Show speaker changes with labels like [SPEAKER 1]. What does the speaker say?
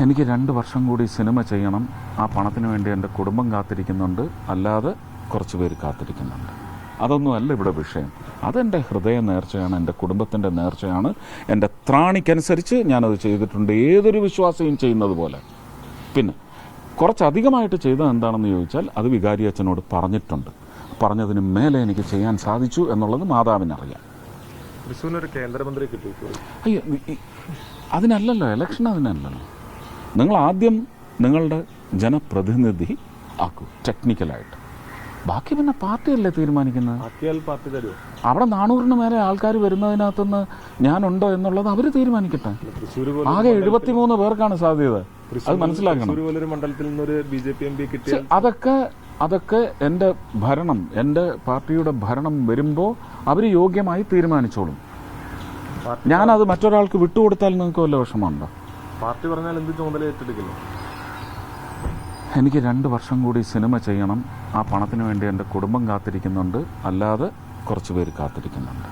[SPEAKER 1] എനിക്ക് 2 വർഷം കൂടി സിനിമ ചെയ്യണം. ആ പണത്തിന് വേണ്ടി എൻ്റെ കുടുംബം കാത്തിരിക്കുന്നുണ്ട്, അല്ലാതെ കുറച്ച് പേര് കാത്തിരിക്കുന്നുണ്ട്. അതൊന്നുമല്ല ഇവിടെ വിഷയം. അതെൻ്റെ ഹൃദയ നേർച്ചയാണ്, എൻ്റെ കുടുംബത്തിൻ്റെ നേർച്ചയാണ്. എൻ്റെ ത്രാണിക്കനുസരിച്ച് ഞാനത് ചെയ്തിട്ടുണ്ട്, ഏതൊരു വിശ്വാസിയും ചെയ്യുന്നത് പോലെ. പിന്നെ കുറച്ചധികമായിട്ട് ചെയ്തത് എന്താണെന്ന് ചോദിച്ചാൽ അത് വികാരി അച്ഛനോട് പറഞ്ഞിട്ടുണ്ട്. പറഞ്ഞതിന് മേലെ എനിക്ക് ചെയ്യാൻ സാധിച്ചു എന്നുള്ളത് മാതാവിനറിയാം.
[SPEAKER 2] തൃശ്ശൂരിനൊരു കേന്ദ്രമന്ത്രി കിട്ടി.
[SPEAKER 1] അയ്യോ, അതിനല്ലല്ലോ ഇലക്ഷൻ, അതിനല്ലല്ലോ. നിങ്ങൾ ആദ്യം നിങ്ങളുടെ ജനപ്രതിനിധി ആക്കൂ ടെക്നിക്കലായിട്ട്, ബാക്കി പിന്നെ പാർട്ടിയല്ലേ തീരുമാനിക്കുന്നത്. അവിടെ 400-ന് മേലെ ആൾക്കാർ വരുന്നതിനകത്തുനിന്ന് ഞാനുണ്ടോ എന്നുള്ളത് അവർ തീരുമാനിക്കട്ടെ. ആകെ 73 പേർക്കാണ് സാധ്യത, അത് മനസ്സിലാക്കണം. അതൊക്കെ എൻ്റെ ഭരണം, എൻ്റെ പാർട്ടിയുടെ ഭരണം വരുമ്പോൾ അവർ യോഗ്യമായി തീരുമാനിച്ചോളും. ഞാനത് മറ്റൊരാൾക്ക് വിട്ടുകൊടുത്താൽ നിങ്ങൾക്ക് വല്ല വിഷമമുണ്ടോ?
[SPEAKER 2] പാർട്ടി പറഞ്ഞാൽ എന്ത് ചുമതല ഏറ്റെടുക്കില്ല?
[SPEAKER 1] എനിക്ക് 2 വർഷം കൂടി സിനിമ ചെയ്യണം. ആ പണത്തിന് വേണ്ടി എൻ്റെ കുടുംബം കാത്തിരിക്കുന്നുണ്ട്, അല്ലാതെ കുറച്ച് പേര് കാത്തിരിക്കുന്നുണ്ട്.